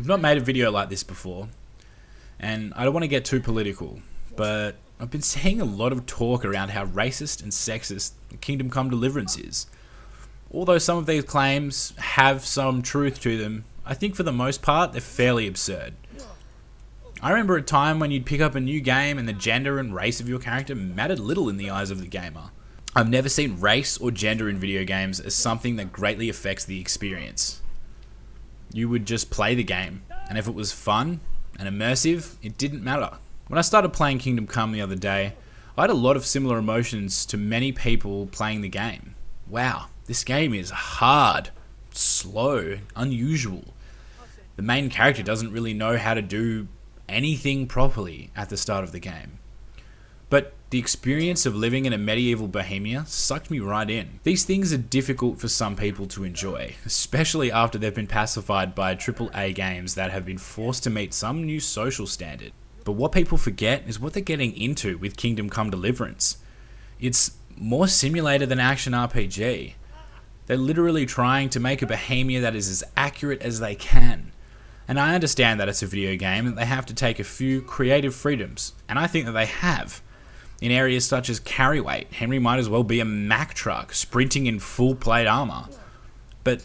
I've not made a video like this before, and I don't want to get too political, but I've been seeing a lot of talk around how racist and sexist Kingdom Come Deliverance is. Although some of these claims have some truth to them, I think for the most part they're fairly absurd. I remember a time when you'd pick up a new game and the gender and race of your character mattered little in the eyes of the gamer. I've never seen race or gender in video games as something that greatly affects the experience. You would just play the game, and if it was fun and immersive, it didn't matter. When I started playing Kingdom Come the other day, I had a lot of similar emotions to many people playing the game. Wow, this game is hard, slow, unusual. The main character doesn't really know how to do anything properly at the start of the game. But the experience of living in a medieval Bohemia sucked me right in. These things are difficult for some people to enjoy, especially after they've been pacified by AAA games that have been forced to meet some new social standard. But what people forget is what they're getting into with Kingdom Come Deliverance. It's more simulator than action RPG. They're literally trying to make a Bohemia that is as accurate as they can. And I understand that it's a video game and they have to take a few creative freedoms, and I think that they have. In areas such as carry weight, Henry might as well be a Mack truck sprinting in full plate armor. But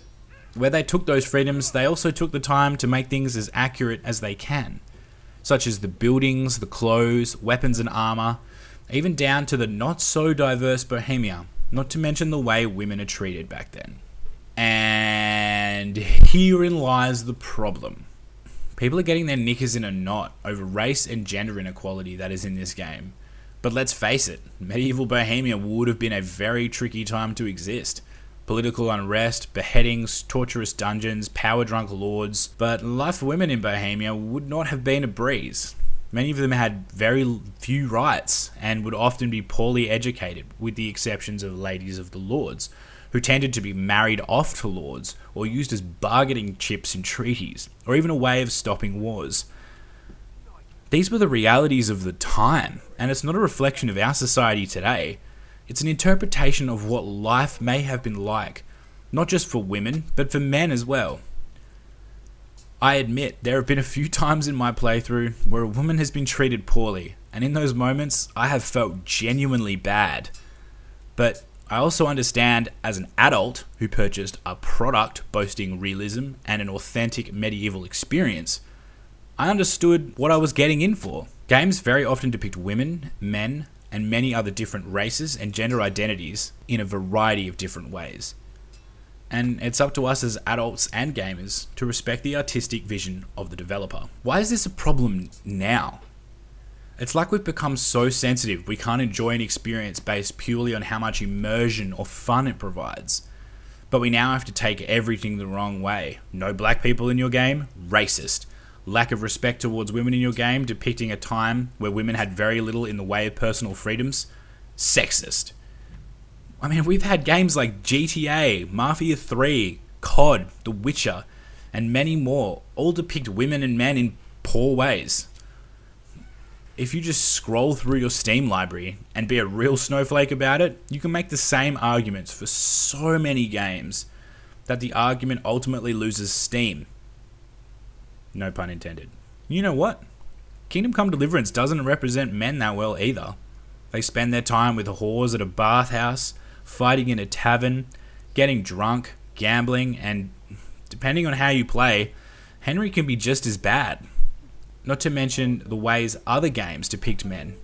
where they took those freedoms, they also took the time to make things as accurate as they can, such as the buildings, the clothes, weapons and armor, even down to the not so diverse Bohemia, not to mention the way women are treated back then. And herein lies the problem. People are getting their knickers in a knot over race and gender inequality that is in this game. But let's face it, medieval Bohemia would have been a very tricky time to exist. Political unrest, beheadings, torturous dungeons, power-drunk lords, but life for women in Bohemia would not have been a breeze. Many of them had very few rights and would often be poorly educated, with the exceptions of ladies of the lords, who tended to be married off to lords or used as bargaining chips in treaties, or even a way of stopping wars. These were the realities of the time, and it's not a reflection of our society today. It's an interpretation of what life may have been like, not just for women, but for men as well. I admit, there have been a few times in my playthrough where a woman has been treated poorly, and in those moments, I have felt genuinely bad. But I also understand, as an adult who purchased a product boasting realism and an authentic medieval experience, I understood what I was getting in for. Games very often depict women, men, and many other different races and gender identities in a variety of different ways. And it's up to us as adults and gamers to respect the artistic vision of the developer. Why is this a problem now? It's like we've become so sensitive we can't enjoy an experience based purely on how much immersion or fun it provides. But we now have to take everything the wrong way. No black people in your game? Racist. Lack of respect towards women in your game, depicting a time where women had very little in the way of personal freedoms? Sexist. I mean, we've had games like GTA, Mafia 3, COD, The Witcher, and many more, all depict women and men in poor ways. If you just scroll through your Steam library and be a real snowflake about it, you can make the same arguments for so many games that the argument ultimately loses steam. No pun intended. You know what? Kingdom Come Deliverance doesn't represent men that well either. They spend their time with whores at a bathhouse, fighting in a tavern, getting drunk, gambling, and depending on how you play, Henry can be just as bad. Not to mention the ways other games depict men.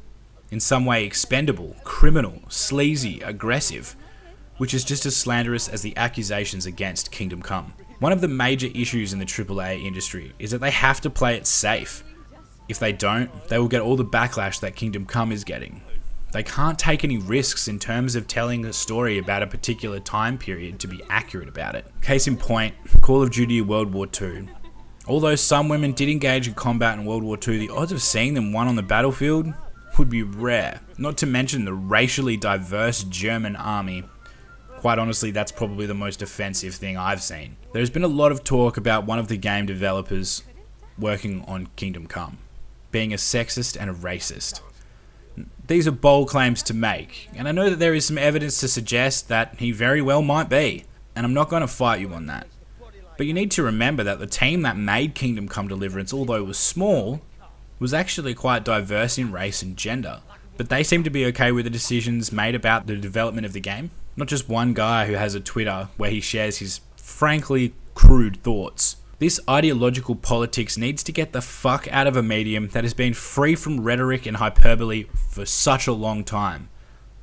In some way expendable, criminal, sleazy, aggressive, which is just as slanderous as the accusations against Kingdom Come. One of the major issues in the AAA industry is that they have to play it safe. If they don't, they will get all the backlash that Kingdom Come is getting. They can't take any risks in terms of telling a story about a particular time period to be accurate about it. Case in point, Call of Duty World War II. Although some women did engage in combat in World War II, the odds of seeing them won on the battlefield would be rare. Not to mention the racially diverse German army. Quite honestly, that's probably the most offensive thing I've seen. There's been a lot of talk about one of the game developers working on Kingdom Come being a sexist and a racist. These are bold claims to make, and I know that there is some evidence to suggest that he very well might be, and I'm not going to fight you on that. But you need to remember that the team that made Kingdom Come Deliverance, although it was small, was actually quite diverse in race and gender. But they seem to be okay with the decisions made about the development of the game. Not just one guy who has a Twitter where he shares his frankly crude thoughts. This ideological politics needs to get the fuck out of a medium that has been free from rhetoric and hyperbole for such a long time.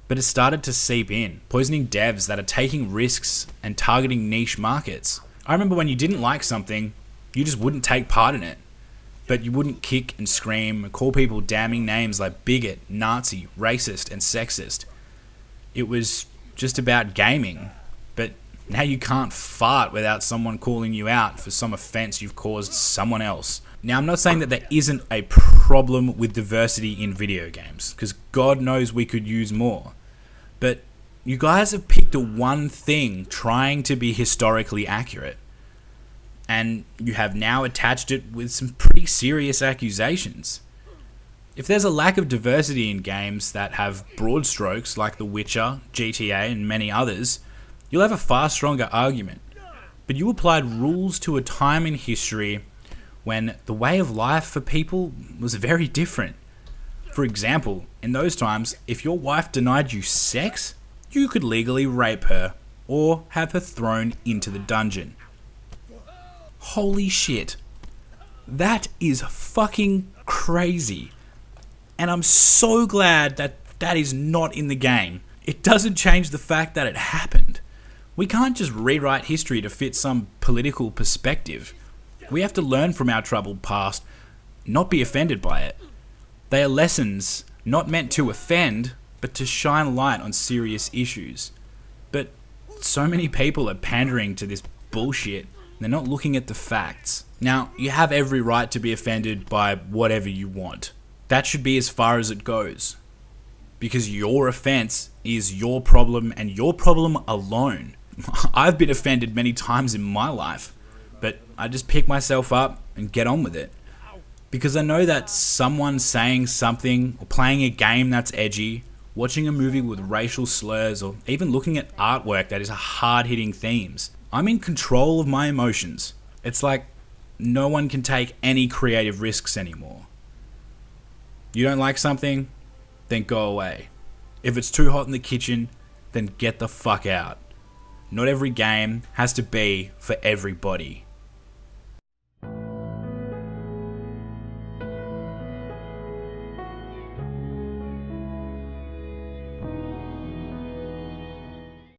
But it started to seep in, poisoning devs that are taking risks and targeting niche markets. I remember when you didn't like something, you just wouldn't take part in it. But you wouldn't kick and scream and call people damning names like bigot, Nazi, racist, and sexist. It was just about gaming. But now you can't fart without someone calling you out for some offense you've caused someone else. Now, I'm not saying that there isn't a problem with diversity in video games, because God knows we could use more. But you guys have picked a one thing trying to be historically accurate. And you have now attached it with some pretty serious accusations. If there's a lack of diversity in games that have broad strokes like The Witcher, GTA, and many others, you'll have a far stronger argument. But you applied rules to a time in history when the way of life for people was very different. For example, in those times, if your wife denied you sex, you could legally rape her or have her thrown into the dungeon. Holy shit. That is fucking crazy. And I'm so glad that that is not in the game. It doesn't change the fact that it happened. We can't just rewrite history to fit some political perspective. We have to learn from our troubled past, not be offended by it. They are lessons not meant to offend, but to shine light on serious issues. But so many people are pandering to this bullshit. They're not looking at the facts. Now, you have every right to be offended by whatever you want. That should be as far as it goes. Because your offense is your problem and your problem alone. I've been offended many times in my life, but I just pick myself up and get on with it. Because I know that someone saying something or playing a game that's edgy, watching a movie with racial slurs, or even looking at artwork that is hard-hitting themes, I'm in control of my emotions. It's like no one can take any creative risks anymore. You don't like something? Then go away. If it's too hot in the kitchen, then get the fuck out. Not every game has to be for everybody.